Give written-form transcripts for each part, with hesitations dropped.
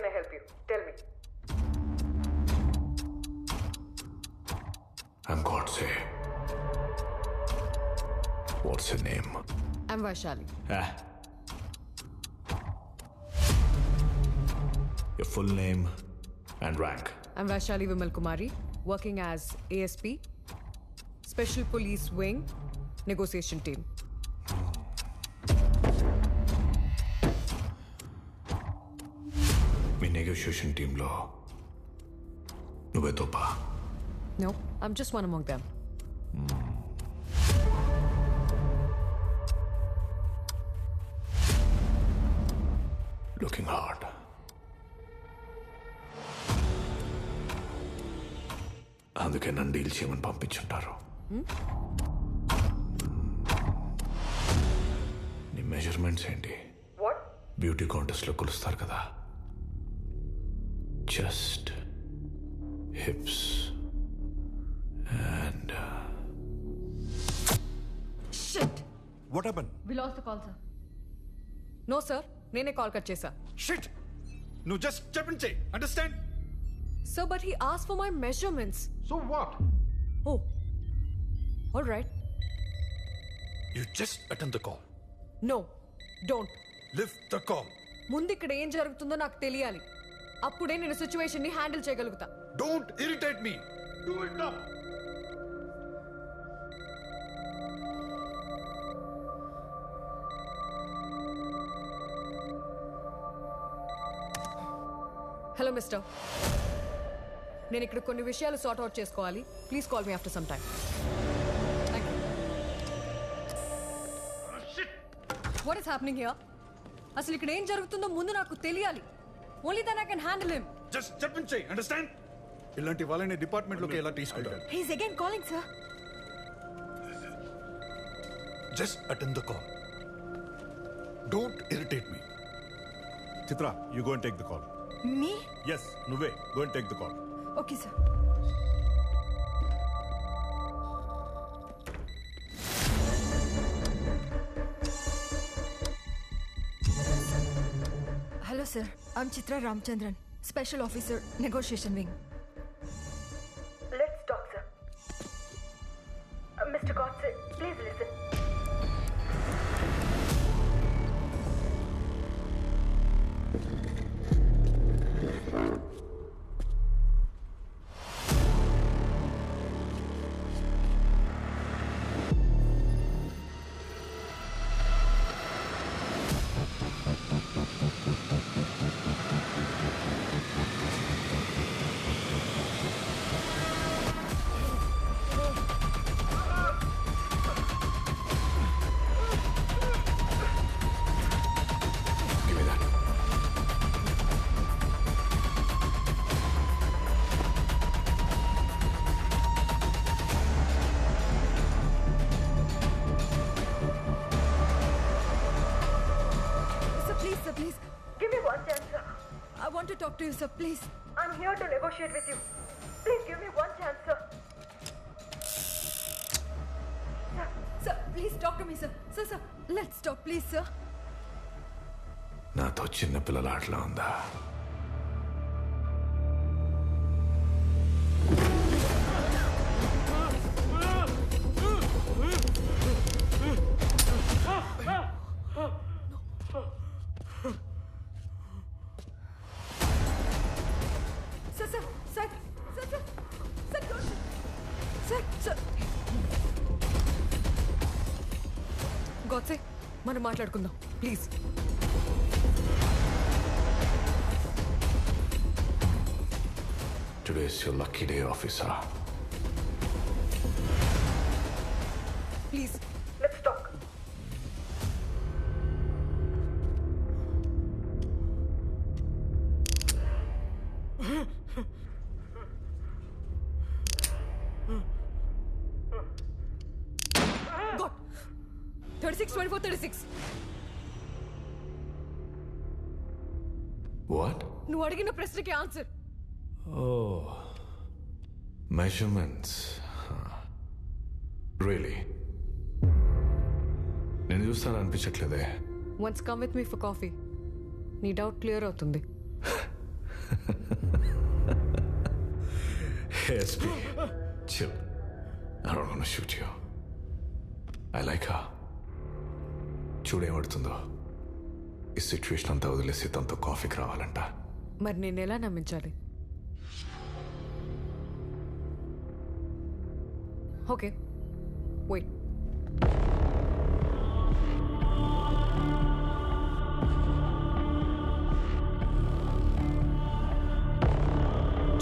can I help you? Tell me. I'm Godse. What's your name? I'm Vaishali. Your full name and rank. I'm Vaishali Vimal Kumari, working as ASP, Special Police Wing, Negotiation Team. Me negotiation టీంలో నువ్వే తోపా? No, I'm just one among them. Looking hard. అందుకే నన్ను deal చేయమని పంపించుంటారు. నీ measurements ఏంటి? What? Beauty కాంటెస్ట్లో కొలుస్తారు కదా, chest, hips and Shit! What happened? We lost the call, sir. No, sir. నేనే కాల్ కట్ చేశా. Shit! No, just step and say. Understand? Sir, but he asked for my measurements. So what? Oh. All right. You just attend the call. No. Don't. Lift the call. ముందు ఇక్కడ ఏం జరుగుతుందో నాకు తెలియాలి. అప్పుడే నేను situation ని హ్యాండిల్ చేయగలుగుతా. Don't irritate me. Do it now. Hello mister, నేను ఇక్కడ కొన్ని విషయాలు సార్ట్ అవుట్ చేసుకోవాలి. Please call me after some time. What is happening here? అసలు ఇక్కడ ఏం జరుగుతుందో ముందు నాకు తెలియాలి. Only then I can handle him. Just step and say. Understand? ఇలాంటి వాళ్ళని డిపార్ట్మెంట్ లోకి ఎలా తీసుకుంటారు? He is again calling sir. Just attend the call. Don't irritate me. Chitra, you go and take the call. Me? Yes, Nuve, go and take the call. Okay sir. Hello, sir. I'm Chitra Ramchandran, Special Officer, Negotiation Wing. Let's talk, sir. Mr. Godse, please listen. Give me that. Sir, please. Give me one chance, sir. I want to talk to you, sir, please. I'm here to negotiate with you. Please give me one chance, sir. Sir, please talk to me, sir. Sir, let's talk, please, sir. నాతో చిన్న పిల్లల ఆటలా ఉందా? Sir. Godse, మనం మాట్లాడుకుందాం please. Today's your lucky day, officer. Please. Let's talk. God. 36, 24, 36. What? నువ్వు అడిగిన ప్రశ్నకి answer. Oh. Measurements. Really? నేను చూస్తాను అనిపించట్లేదే. Once come with me for coffee. నీ డౌట్ క్లియర్ అవుతుంది. ASP, chill. I don't want to shoot you. I like her. చూడేమడుతుందో ఈ situation అంతా వదిలేసి తనతో కాఫీకి రావాలంట. మరి నేను ఎలా నమ్మించాలి? Okay, wait.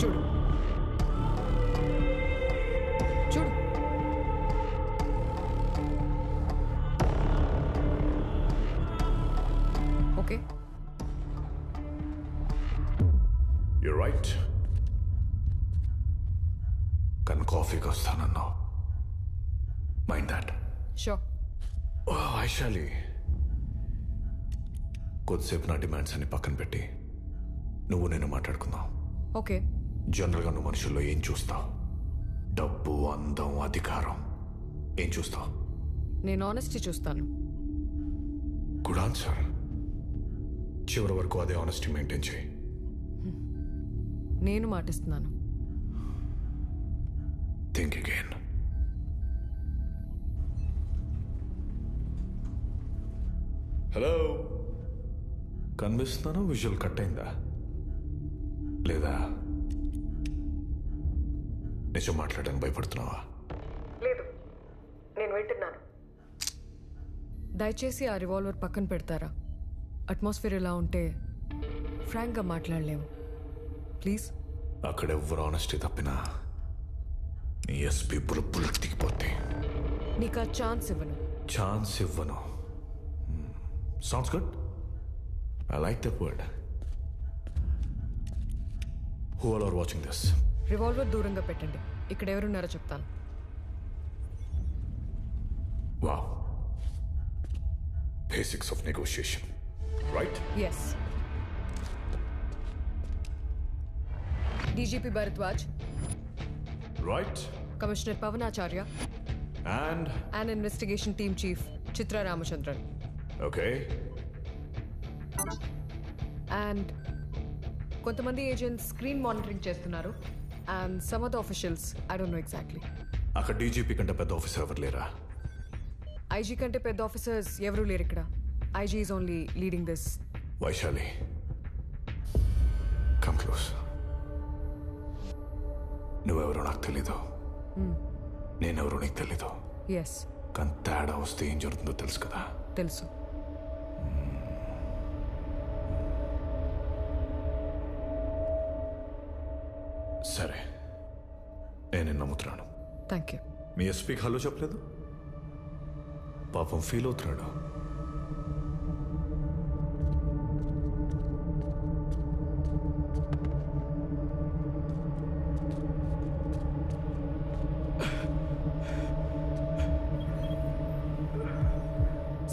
చూడు చూడు. Okay, You're right. కానీ కాఫీకి వస్తానన్నావు. Mind that. షూర్. వైశాలి, కొద్దిసేపు నా డిమాండ్స్ అన్ని పక్కన పెట్టి నువ్వు నేను మాట్లాడుకుందాం. ఓకే. జనరల్గా నువ్వు మనుషుల్లో ఏం చూస్తావు? డబ్బు, అందం, అధికారం. ఏం చూస్తావు? నేను ఆనెస్టీ చూస్తాను. Good answer. చివరి వరకు అదే ఆనెస్టీ మెయింటైన్ చేయి. నేను మాటిస్తున్నాను. Think again. హలో, కనిపిస్తున్నాను? విజువల్ కట్ అయిందా లేదా? నిజం మాట్లాడడానికి భయపడుతున్నావా? లేదు, నేను వింటున్నాను. దయచేసి ఆ రివాల్వర్ పక్కన పెడతారా? అట్మాస్ఫియర్ ఇలా ఉంటే ఫ్రాంక్గా మాట్లాడలేము. ప్లీజ్. అక్కడ ఎవ్వరు ఆనెస్టీ తప్పినా నీ ఎస్పీ బుల్లెట్ దిగిపోతే నీకు ఆ ఛాన్స్ ఇవ్వను. ఛాన్స్ ఇవ్వను. Sounds good. I like that word. Who all are watching this? Revolver దూరంగా పెట్టండి. ఇక్కడ ఎవరున్నారో చెప్తాను. Wow, basics of negotiation, right? Yes. DGP Bharadwaj, right. Commissioner Pavanacharya and and investigation team chief Chitra Ramachandran. Okay. And కొంతమంది ఏజెంట్స్ స్క్రీన్ మానిటరింగ్ చేస్తున్నారు. And some of the officials, I don't know exactly. అక్కడ DGP కంటే పెద్ద ఆఫీసర్ ఎవరు లేరా? ఐజీ కంటే పెద్ద officers ఎవరూ లేరు ఇక్కడ. IG is only leading this. Vaishali, come close. నువ్వెవరో నాకు తెలీదు, నేనెవరో నీకు తెలీదు. ఎస్, కానీ తేడా వస్తే ఏం జరుగుతుందో తెలుసు కదా? తెలుసు. సరే, నేను నమ్ముతున్నాను. Thank you. మీ ఎస్పీకి హలో చెప్పలేదు? పాపం ఫీల్ అవుతున్నాడు.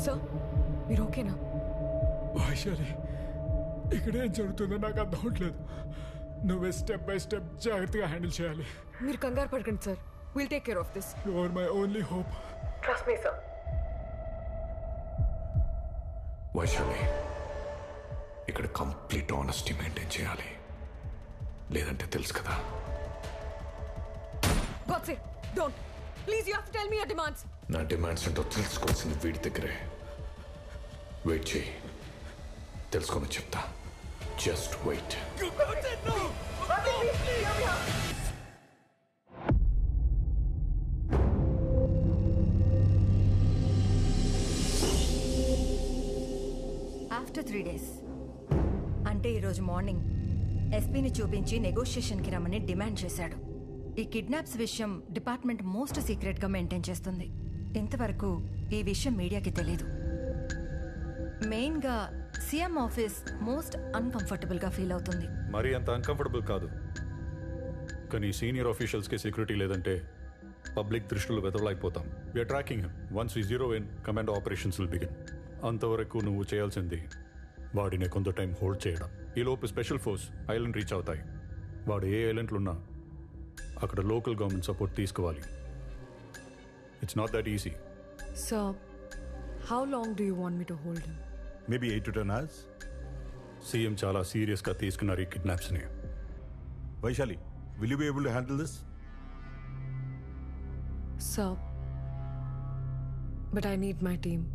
సార్, మీరు ఓకేనా? వైశాలి, ఇక్కడ ఏం జరుగుతుందో నాకు అర్థం అవట్లేదు. నువ్వే స్టెప్ బై స్టెప్ జాగ్రత్తగా హ్యాండిల్ చేయాలి. మీరు కంగారు పడకండి sir. Will take care of this. You are my only hope. Trust me sir. Vaishali, ఇక్కడ కంప్లీట్ ఆనెస్టీ మెయింటైన్ చేయాలి, లేదంటే తెలుసు కదా? Godse, don't. Please, you have to tell me your demands. నా డిమాండ్స్ ఏంటో తెలుసుకోవాల్సింది వీడి దగ్గరే. వెయిట్ చేయి, తెలుసుకొని చెప్తా. Just wait. ఆఫ్టర్ 3 days అంటే ఈరోజు మార్నింగ్ ఎస్పీని చూపించి నెగోషియేషన్కి రమ్మని డిమాండ్ చేశాడు. ఈ కిడ్నాప్స్ విషయం డిపార్ట్మెంట్ మోస్ట్ సీక్రెట్గా మెయింటైన్ చేస్తుంది. ఇంతవరకు ఈ విషయం మీడియాకి తెలీదు. మెయిన్గా సీఎం ఆఫీస్ మోస్ట్ అన్కంఫర్టబుల్గా ఫీల్ అవుతుంది. మరీ అంత అన్కంఫర్టబుల్ కాదు, కానీ సీనియర్ ఆఫీషియల్స్కి సెక్యూరిటీ లేదంటే పబ్లిక్ దృష్టిలో వెతవలైపోతాం. We're tracking him. Once we zero in, command operations will begin. అంతవరకు నువ్వు చేయాల్సింది వాడిని కొంత టైం హోల్డ్ చేయడం. ఈలోపు స్పెషల్ ఫోర్స్ ఐలాండ్ రీచ్ అవుతాయి. వాడు ఏ ఐలాండ్లో ఉన్నా అక్కడ లోకల్ గవర్నమెంట్ సపోర్ట్ తీసుకోవాలి. It's not that easy. Sir, how long do you want me to hold him? Maybe 8 to 10 hours. CM చాలా సీరియస్గా తీసుకున్నారు ఈ కిడ్నాప్స్ని. Vaishali, will you be able to handle this? Sir, but I need my team.